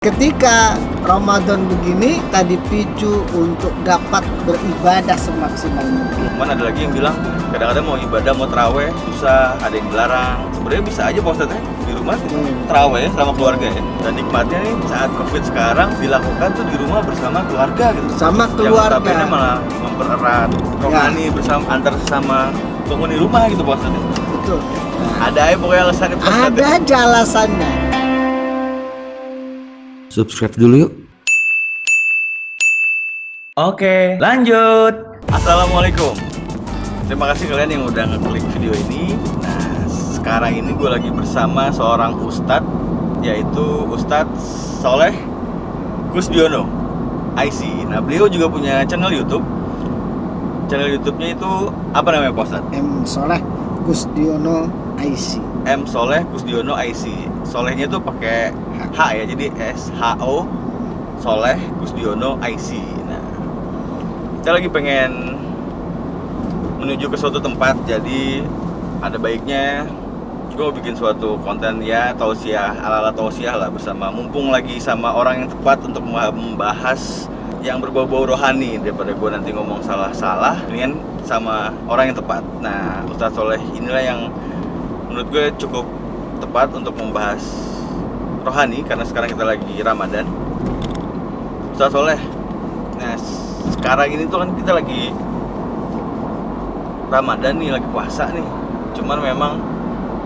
Ketika Ramadan begini, kita dipicu untuk dapat beribadah semaksimal mungkin. Cuman ada lagi yang bilang kadang-kadang mau ibadah, mau terawih susah, ada yang dilarang. Sebenarnya bisa aja Pak Ustadz di rumah terawih sama keluarga ya. Dan nikmatnya nih saat Covid sekarang dilakukan tuh di rumah bersama keluarga gitu. Sama keluarga. Yang notabene malah mempererat rohani bersama antar sesama penghuni rumah gitu Pak Ustadz. Betul. Ada aja pokoknya alasannya Pak Ustadz. Ada aja alasannya. Subscribe dulu yuk. Oke, lanjut. Assalamualaikum. Terima kasih kalian yang udah ngeklik video ini. Nah, sekarang ini gue lagi bersama seorang ustadz, yaitu Ustadz Soleh Kusdiono IC. Nah, beliau juga punya channel YouTube. Channel YouTube-nya itu apa namanya Pak Ustadz? M. Soleh Kusdiono IC. M. Soleh Kusdiono IC. Solehnya tuh pakai H ya, jadi SHO Soleh Kusdiono IC. Nah, kita lagi pengen menuju ke suatu tempat, jadi ada baiknya gue mau bikin suatu konten ya tausiah, ala-ala tausiah lah, bersama mumpung lagi sama orang yang tepat untuk membahas yang berbau-bau rohani, daripada gue nanti ngomong salah-salah, mendingan sama orang yang tepat. Nah, Ustadz Soleh inilah yang menurut gue cukup tepat untuk membahas rohani, karena sekarang kita lagi Ramadan. Ustadz Soleh, nah sekarang ini tuh kan kita lagi Ramadan nih, lagi puasa nih. Cuman memang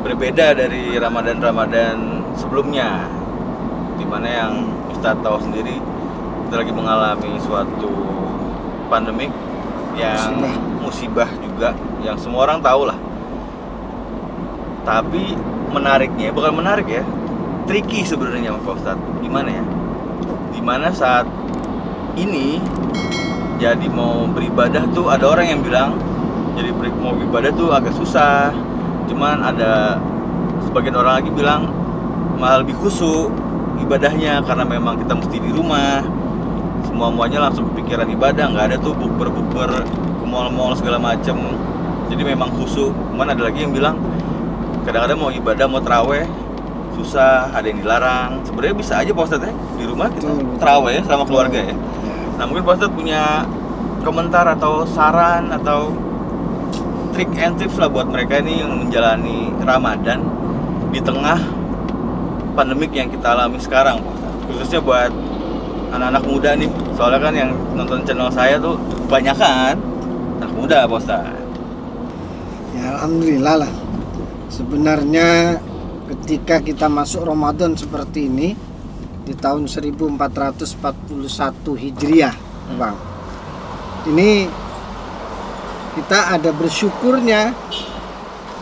berbeda dari Ramadan sebelumnya, dimana yang Ustadz tahu sendiri, kita lagi mengalami suatu pandemik yang musibah juga, yang semua orang tahu lah. Tapi menariknya, bukan menarik ya, tricky sebenarnya Pak Ustadz. Gimana ya? Dimana saat ini jadi mau beribadah tuh ada orang yang bilang jadi mau beribadah tuh agak susah. Cuman ada sebagian orang lagi bilang malah lebih khusyuk ibadahnya, karena memang kita mesti di rumah. Semuanya langsung kepikiran ibadah, nggak ada tuh bukber ke mall-mall segala macem. Jadi memang khusyuk. Cuman ada lagi yang bilang kadang-kadang mau ibadah, mau terawih susah, ada yang dilarang. Sebenarnya bisa aja Pak Ustadz di rumah kita terawih sama keluarga ya. Nah, mungkin Pak Ustadz punya komentar atau saran atau trik and tips lah buat mereka ini yang menjalani Ramadan di tengah pandemik yang kita alami sekarang Pak Ustadz. Khususnya buat anak-anak muda nih, soalnya kan yang nonton channel saya tuh kebanyakan anak muda Pak Ustadz. Ya alhamdulillah lah. Sebenarnya ketika kita masuk Ramadan seperti ini di tahun 1441 Hijriah, Bang. Ini kita ada bersyukurnya.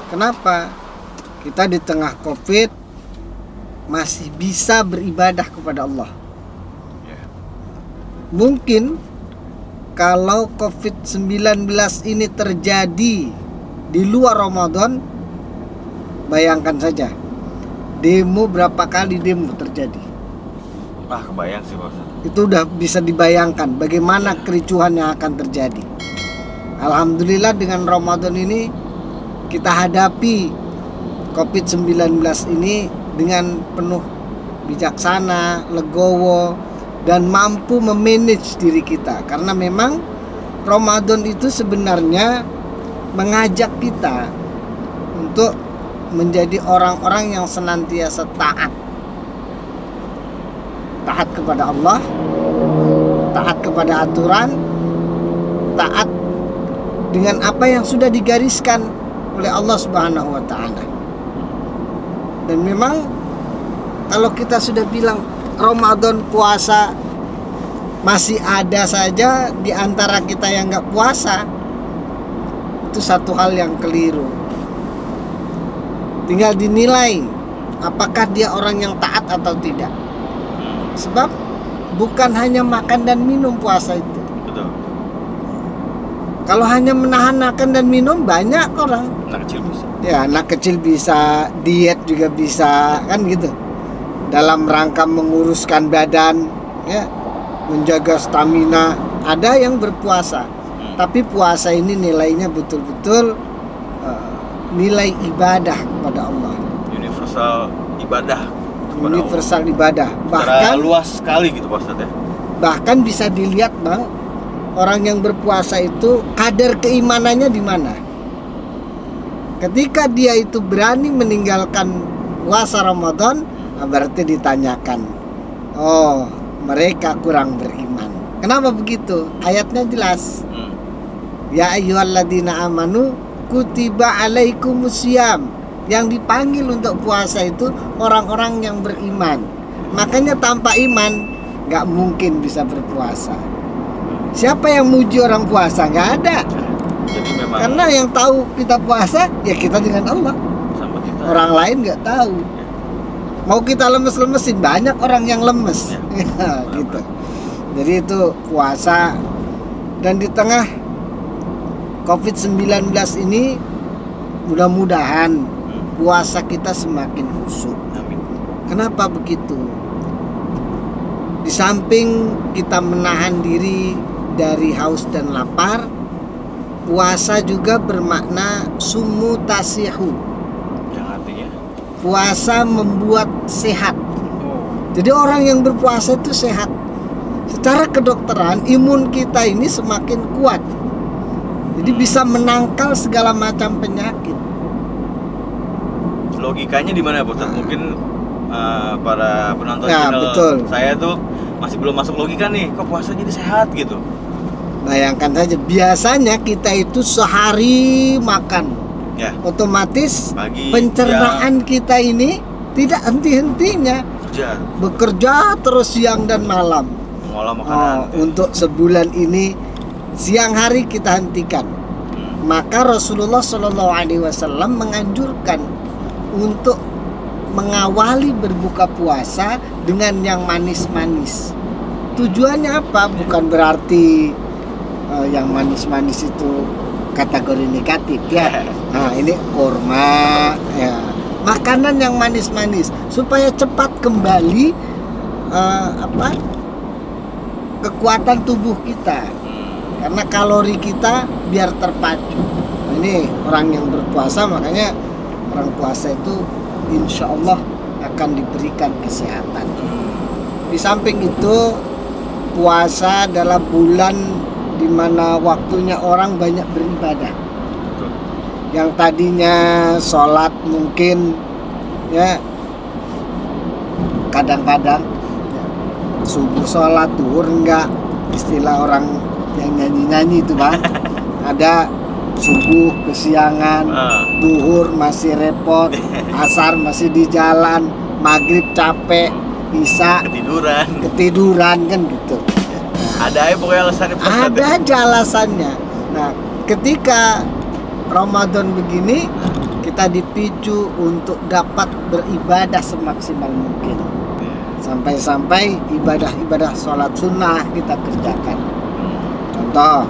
Kenapa? Kita di tengah Covid masih bisa beribadah kepada Allah. Mungkin kalau Covid-19 ini terjadi di luar Ramadan, bayangkan saja demo berapa kali demo terjadi. Kebayang sih Pak Ustadz. Itu udah bisa dibayangkan bagaimana kericuhan yang akan terjadi. Alhamdulillah dengan Ramadan ini kita hadapi Covid-19 ini dengan penuh bijaksana, legowo, dan mampu memanage diri kita. Karena memang Ramadan itu sebenarnya mengajak kita untuk menjadi orang-orang yang senantiasa taat kepada Allah, taat kepada aturan, taat dengan apa yang sudah digariskan oleh Allah Subhanahu wa Ta'ala. Dan memang kalau kita sudah bilang Ramadan puasa, masih ada saja di antara kita yang nggak puasa, itu satu hal yang keliru. Tinggal dinilai apakah dia orang yang taat atau tidak. Sebab bukan hanya makan dan minum puasa itu. Betul. Kalau hanya menahan makan dan minum, banyak orang. Anak kecil bisa. Ya, anak kecil bisa, diet juga bisa, kan gitu. Dalam rangka menguruskan badan, ya, menjaga stamina. Ada yang berpuasa, tapi puasa ini nilainya betul-betul nilai ibadah kepada Allah. Universal ibadah kepada universal ibadah. Allah. Bahkan Secara luas sekali gitu Pak Ustadz ya. bahkan bisa dilihat Bang, orang yang berpuasa itu kadar keimanannya di mana? Ketika dia itu berani meninggalkan puasa Ramadan, berarti ditanyakan, oh mereka kurang beriman. Kenapa begitu? Ayatnya jelas. Ya ayyuhalladzina amanu kutiba alaikumusiyam. Yang dipanggil untuk puasa itu orang-orang yang beriman. Makanya tanpa iman gak mungkin bisa berpuasa. Siapa yang muji orang puasa? Gak ada. Jadi memang Karena yang tahu kita puasa ya kita dengan Allah. sama kita. Orang lain gak tahu. Mau kita lemes-lemesin, banyak orang yang lemes. Ya, gitu. Jadi itu puasa. Dan di tengah COVID-19 ini mudah-mudahan puasa kita semakin khusyuk. Amin. Kenapa begitu? Di samping kita menahan diri dari haus dan lapar, puasa juga bermakna sumu tasihu. Yang artinya Puasa membuat sehat. oh, Jadi orang yang berpuasa itu sehat. Secara kedokteran, imun kita ini semakin kuat. Jadi bisa menangkal segala macam penyakit. logikanya di mana Pak Ustadz? Mungkin para penonton Ya, channel betul. saya tuh masih belum masuk logika nih. Kok puasa jadi sehat gitu? Bayangkan saja, biasanya kita itu sehari makan. Ya, Otomatis pagi, pencernaan kita ini tidak henti-hentinya. siang, kerja, Bekerja terus siang dan malam. mengolah makanan. Untuk sebulan ini siang hari kita hentikan. Maka Rasulullah SAW menganjurkan untuk mengawali berbuka puasa dengan yang manis-manis. Tujuannya apa? Bukan berarti yang manis-manis itu kategori negatif ya. Nah, ini kurma ya. Makanan yang manis-manis supaya cepat kembali kekuatan tubuh kita. Karena kalori kita biar terpacu. Nah, ini orang yang berpuasa, makanya orang puasa itu insya Allah akan diberikan kesehatan. Di samping itu, puasa adalah bulan di mana waktunya orang banyak beribadah. Betul. Yang tadinya sholat mungkin ya kadang-kadang subuh sholat, duhur enggak, istilah orang yang nyanyi-nyanyi itu Bang. Ada subuh kesiangan, duhur masih repot, asar masih di jalan, maghrib capek, isya ketiduran kan gitu. Ada ya pokoknya alasannya Pak Ustadz. Ada aja alasannya. Nah, ketika Ramadan begini, kita dipicu untuk dapat beribadah semaksimal mungkin. Sampai-sampai ibadah-ibadah sholat sunnah kita kerjakan. Contoh,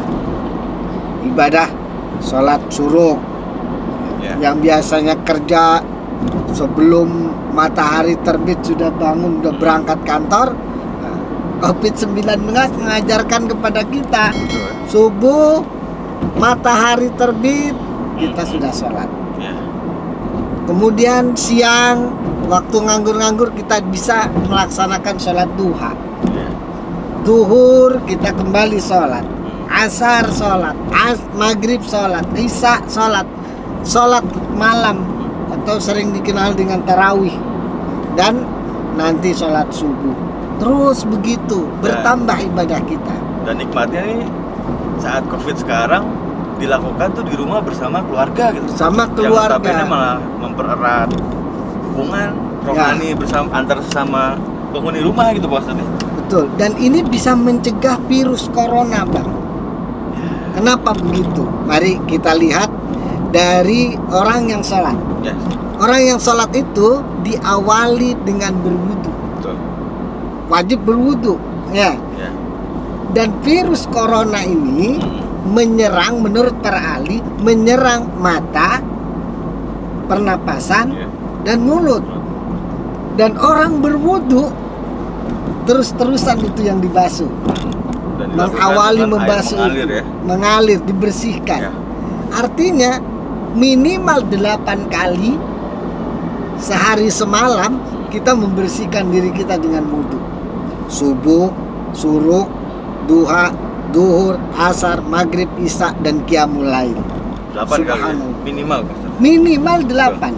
ibadah sholat suruh yang biasanya kerja sebelum matahari terbit sudah bangun, sudah berangkat kantor. COVID-19 mengajarkan kepada kita subuh matahari terbit kita sudah sholat. Kemudian siang waktu nganggur-nganggur kita bisa melaksanakan sholat duha. Duhur kita kembali sholat, asar sholat, maghrib sholat, isya sholat, sholat malam atau sering dikenal dengan tarawih, dan nanti sholat subuh. Terus begitu bertambah ibadah kita. Dan nikmatnya nih saat COVID sekarang dilakukan tuh di rumah bersama keluarga gitu. Sama keluarga. Yang notabene malah mempererat hubungan rohani bersama antar sesama penghuni rumah gitu Pak Ustadz. Betul. Dan ini bisa mencegah virus corona Bang. Kenapa begitu? Mari kita lihat dari orang yang sholat. Orang yang sholat itu diawali dengan berwudu. Wajib berwudu ya. Dan virus corona ini menyerang, menurut para ahli, menyerang mata, pernapasan dan mulut. Dan orang berwudu terus-terusan itu yang dibasuh. Mengawali membasuh, mengalir, dibersihkan. Artinya minimal 8 kali sehari semalam kita membersihkan diri kita dengan wudu. Subuh, suruk, duha, duhur, asar, maghrib, isya, dan qiyamul lail. 8 kali ya? Subhanallah. Minimal Pak Ustadz. Minimal 8.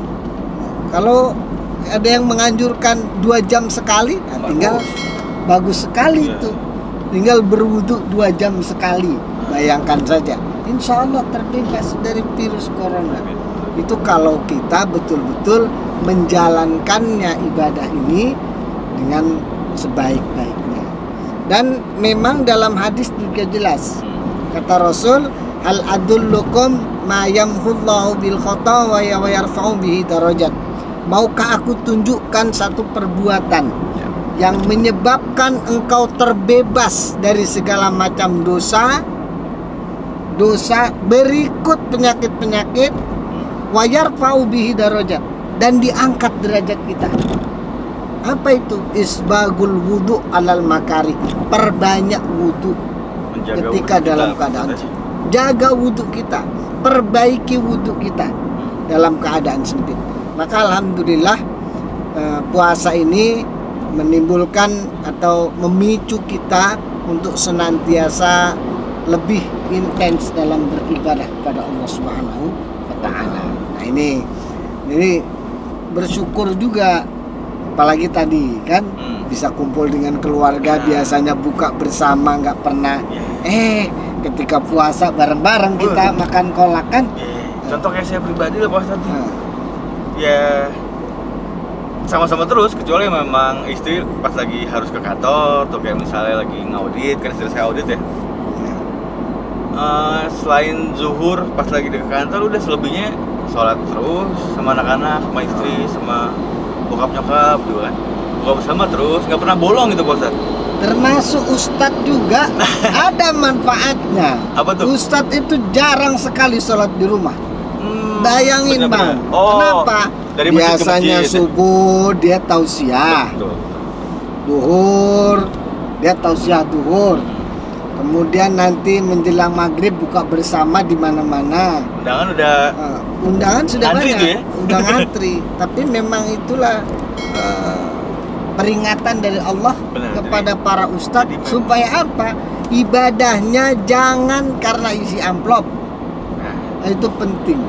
Kalau ada yang menganjurkan 2 jam sekali, nah tinggal bagus sekali Iya. itu. Tinggal berwudu 2 jam sekali. Bayangkan saja. Insya Allah terbebas dari virus corona. Itu kalau kita betul-betul menjalankannya ibadah ini dengan sebaik-baiknya. Dan memang dalam hadis juga jelas. Kata Rasul, hal adullukum ma yamhullahu bil khata wa yarfa'u bihi darajat. Maukah aku tunjukkan satu perbuatan yang menyebabkan engkau terbebas dari segala macam dosa berikut penyakit-penyakit, wa yarfa'u bihi darajat, dan diangkat derajat kita. Apa itu? Isbagul wudu alal makari. Perbanyak wudu Menjaga ketika wudhu dalam kita, keadaan Pak Ustadz. jaga wudu kita, perbaiki wudu kita dalam keadaan sempit. Maka alhamdulillah puasa ini menimbulkan atau memicu kita untuk senantiasa lebih intens dalam beribadah kepada Allah Subhanahu wa taala. Nah, ini bersyukur juga, apalagi tadi kan bisa kumpul dengan keluarga, biasanya buka bersama nggak pernah. Ketika puasa bareng-bareng kita makan kolak kan. Contoh kayak saya pribadi lah Pak Ustadz. Nah, Ya sama-sama terus, kecuali memang istri pas lagi harus ke kantor tuh, kayak misalnya lagi ngaudit, kan istri saya audit ya. Selain zuhur pas lagi di kantor, udah selebihnya sholat terus sama anak-anak, sama istri, sama bokap nyokap gitu kan. Buka bersama terus, nggak pernah bolong gitu Pak Ustadz. termasuk ustadz juga ada manfaatnya. Apa tuh? Ustadz itu jarang sekali sholat di rumah. Bayangin bener-bener. bang, Oh, kenapa? dari masjid ke Biasanya masjid. subuh dia tausiah, Betul. duhur dia tausiah duhur, kemudian nanti menjelang maghrib buka bersama di mana-mana. Undangan udah Undangan sudah Ngantri banyak, tuh ya? udah ngantri. Tapi memang itulah peringatan dari Allah Benar, kepada para ustadz jadi memang- supaya apa? Ibadahnya jangan karena isi amplop. nah, Itu penting.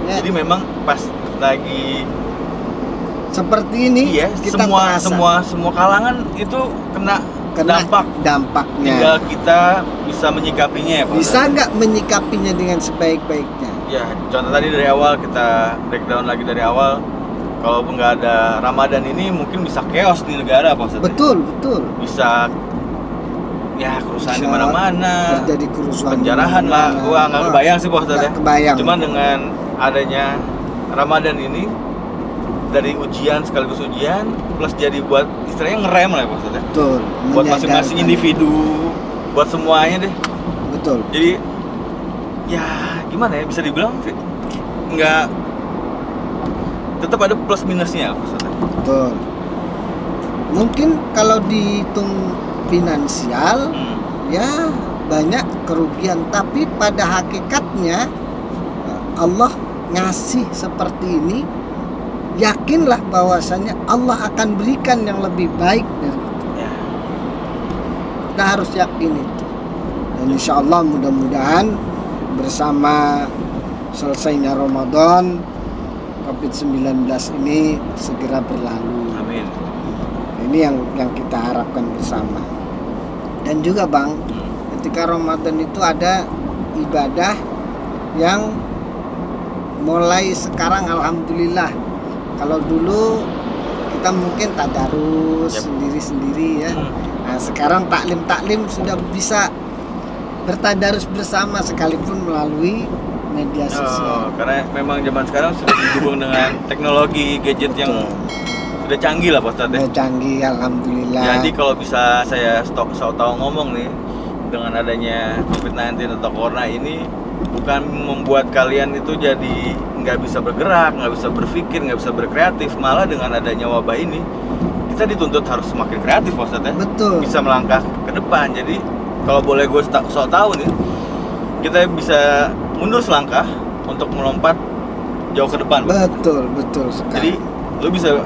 Ya, jadi memang pas lagi seperti ini iya, kita semua terasa semua kalangan itu kena kena dampaknya. dampaknya. Tinggal kita bisa menyikapinya ya Pak. Bisa nggak menyikapinya dengan sebaik-baiknya? Ya, contoh tadi dari awal kita breakdown lagi dari awal. Kalaupun nggak ada Ramadan ini mungkin bisa chaos di negara Pak Ustadz. Betul. Bisa ya kerusuhan di Bisa mana-mana. Terjadi kerusuhan. Penjarahan lah. di mana-mana. Wah, nggak kebayang sih Pak Ustadz ya. Nggak kebayang. Cuman dengan adanya Ramadan ini, dari ujian sekaligus ujian plus jadi buat istilahnya ngerem lah ya Pak Ustadz ya. Betul. Buat masing-masing menyadarkan. individu, buat semuanya deh. Betul. Jadi ya gimana ya, bisa dibilang sih nggak, tetap ada plus minusnya Pak Ustadz. Betul. Mungkin kalau dihitung finansial ya banyak kerugian, tapi pada hakikatnya Allah ngasih seperti ini, yakinlah bahwasanya Allah akan berikan yang lebih baik dari itu. Ya. Kita harus yakin itu. Dan insya Allah mudah-mudahan bersama selesainya Ramadan, COVID-19 ini segera berlalu. Amin. Ini yang kita harapkan bersama. Dan juga Bang, ketika Ramadan itu ada ibadah yang mulai sekarang alhamdulillah. Kalau dulu kita mungkin tadarus Yap. sendiri-sendiri ya. Nah, sekarang taklim sudah bisa bertadarus bersama sekalipun melalui media sosial. Karena memang zaman sekarang sudah didukung dengan teknologi gadget yang sudah canggih lah Pak Ustadz ya. Udah canggih alhamdulillah. Jadi kalau bisa saya tahu ngomong nih, dengan adanya COVID-19 atau Corona ini bukan membuat kalian itu jadi nggak bisa bergerak, nggak bisa berpikir, nggak bisa berkreatif. Malah dengan adanya wabah ini kita dituntut harus semakin kreatif Pak Ustadz ya. Betul. Bisa melangkah ke depan. Jadi kalau boleh gue sok tahu nih, kita bisa mundur selangkah untuk melompat jauh ke depan Pak. Betul Jadi sekali. lu bisa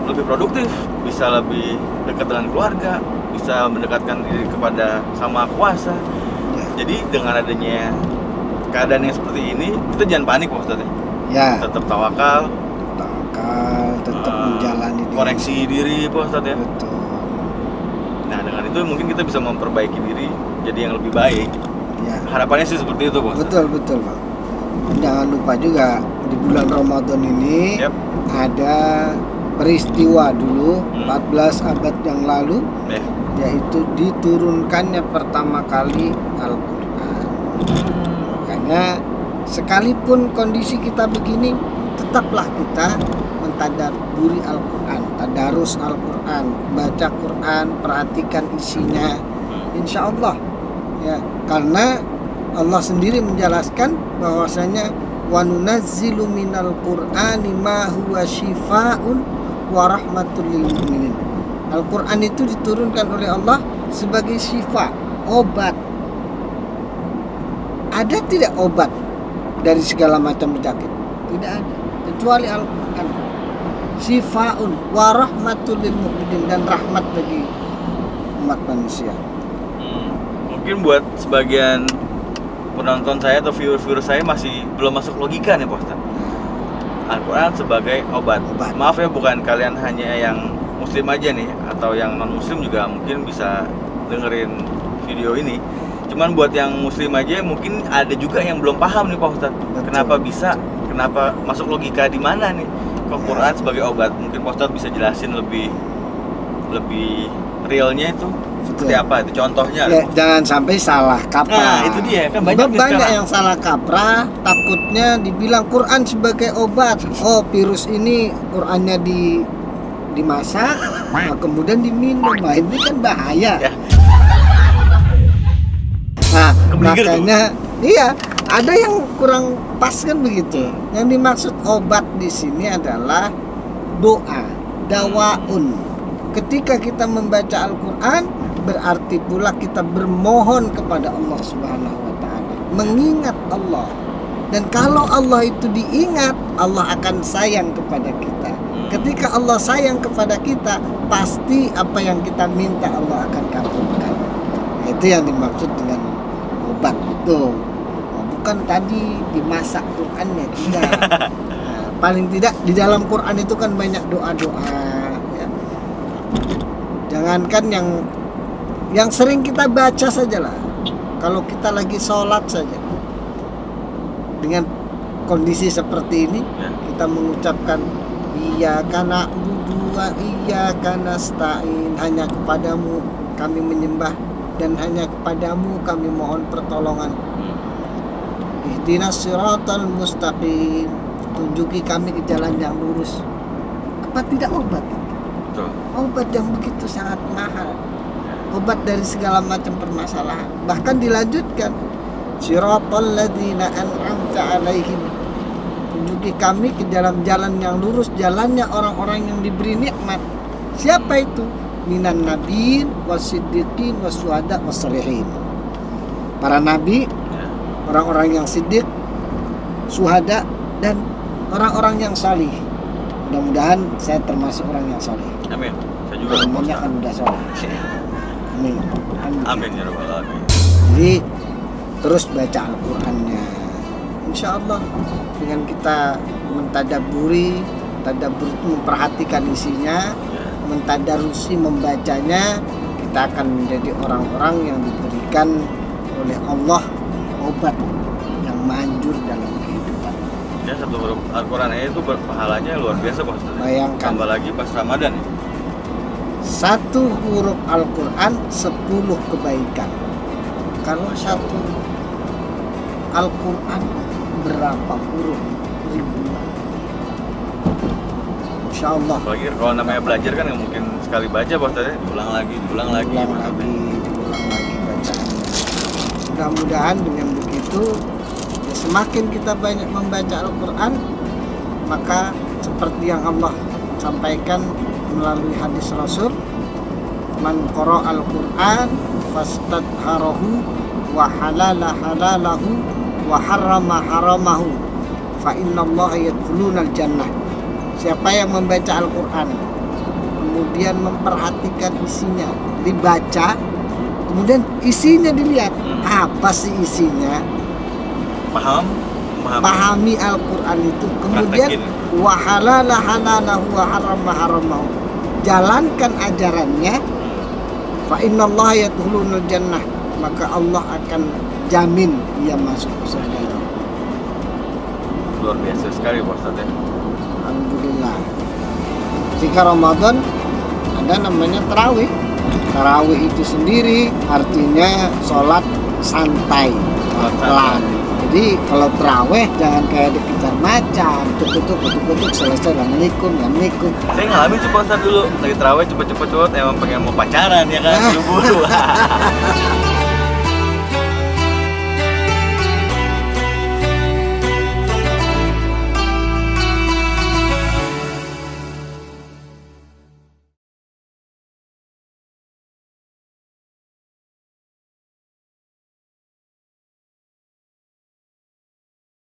lebih produktif, bisa lebih dekat dengan keluarga, bisa mendekatkan diri kepada sama kuasa. Ya. Jadi dengan adanya keadaan yang seperti ini, kita jangan panik Pak Ustadz. Ya, Tetap tawakal, tetap menjalani diri. koreksi diri Pak Ustadz ya. Betul. Nah dengan itu mungkin kita bisa memperbaiki diri jadi yang lebih baik. Ya. Harapannya sih seperti itu Pak Ustadz. Betul Bang. Jangan lupa juga di bulan Ramadan ini Yap. ada peristiwa dulu 14 abad yang lalu, Ya. yaitu diturunkannya pertama kali Al-Quran. Makanya sekalipun kondisi kita begini, tetaplah kita mentadabburi Al-Quran, tadarus Al-Quran, baca Quran, perhatikan isinya, insya Allah ya, karena Allah sendiri menjelaskan bahwasanya wa nunazzilu minal Qur'ani ma huwa syifaa'un wa rahmatul lil mu'minin. Al-Quran itu diturunkan oleh Allah sebagai syifa, obat. Ada tidak obat dari segala macam penyakit? Tidak ada, kecuali Al-Quran. Syifaun wa rahmatul lil mu'minin, dan rahmat bagi umat manusia. Mungkin buat sebagian penonton saya atau viewer saya masih belum masuk logika nih Pak Ustadz. Al-Quran sebagai obat. Maaf ya, bukan kalian hanya yang muslim aja nih, atau yang non muslim juga mungkin bisa dengerin video ini. Cuman buat yang muslim aja mungkin ada juga yang belum paham nih Pak Ustadz. Kenapa bisa? Kenapa masuk logika di mana nih? Al-Quran sebagai obat. Mungkin Pak Ustadz bisa jelasin lebih realnya itu seperti apa itu contohnya. Ya, jangan sampai salah kaprah. Nah itu dia kan banyak yang salah kaprah, takutnya dibilang Quran sebagai obat. Oh, virus ini Qurannya dimasak, nah, kemudian diminum. Nah, ini kan bahaya ya. Nah makanya iya, ada yang kurang pas kan begitu. Yang dimaksud obat di sini adalah doa, dawaun. Ketika kita membaca Al-Quran, berarti pula kita bermohon kepada Allah Subhanahu wa Ta'ala, mengingat Allah. Dan kalau Allah itu diingat, Allah akan sayang kepada kita. Ketika Allah sayang kepada kita, pasti apa yang kita minta Allah akan kabulkan. Itu yang dimaksud dengan obat itu. Bukan tadi dimasak Qurannya, tidak. Nah, paling tidak di dalam Quran itu kan banyak doa-doa ya. Jangankan yang sering kita baca sajalah. Kalau kita lagi sholat saja, dengan kondisi seperti ini, kita mengucapkan iyyaka na'budu wa iyyaka nasta'in, hanya kepadamu kami menyembah dan hanya kepadamu kami mohon pertolongan. Ihdinas siratal mustaqim, tunjuki kami ke jalan yang lurus. Apa tidak obat? Betul. Obat yang begitu sangat mahal, obat dari segala macam permasalahan. Bahkan dilanjutkan, siratal ladzina an'amta alaihim, tunjuki kami ke jalan-jalan yang lurus, jalannya orang-orang yang diberi nikmat. Siapa itu? Minan nabiin wasiddiqin wasuhada wassalihin. Para nabi, orang-orang yang siddiq, suhada, dan orang-orang yang salih. Mudah-mudahan saya termasuk orang yang salih. Amin. Saya juga namanya kan udah salih. Amin. Amin ya rabbal alamin. Jadi terus baca Al-Qur'annya. Insya Allah dengan kita mentadabburi, tadabbur itu memperhatikan isinya, mentadarusi membacanya, kita akan menjadi orang-orang yang diberikan oleh Allah obat yang manjur dalam kehidupan. Ya, satu huruf Al-Quran itu pahalanya luar biasa Pak Ustaz. Bayangkan, tambah lagi pas Ramadan ya. Satu huruf Al-Quran 10 kebaikan. Kalau satu Al-Quran berapa huruf? Ribuan. Insya Allah. Apalagi kalau namanya belajar kan nggak mungkin sekali baca Pak Ustaz ya. Diulang lagi diulang lagi bacaannya. Mudah-mudahan dengan begitu ya, semakin kita banyak membaca Al-Quran, maka seperti yang Allah sampaikan melalui hadis Rasul, man qara al-Quran fastadharahu wa halala halalahu wa harrama haramahu fa innallaha yadkhulunal jannah. Siapa yang membaca Al-Quran kemudian memperhatikan isinya, dibaca, kemudian isinya dilihat. Apa sih isinya? Pahami Al-Quran itu, kemudian wahalala halalahu wa harama haramahu, jalankan ajarannya. Fa innallaha yadkhulunal jannah, maka Allah akan jamin dia masuk surga. Luar biasa sekali Pak Ustadz ya. Alhamdulillah. Jika Ramadan ada namanya tarawih. Tarawih itu sendiri artinya sholat santai, pelan. Jadi kalau tarawih jangan kayak dikejar macan, tutup selesai assalamualaikum. Saya ngalamin tuh Pak Ustadz dulu lagi tarawih cepet-cepet emang pengen mau pacaran ya kan, buru-buru.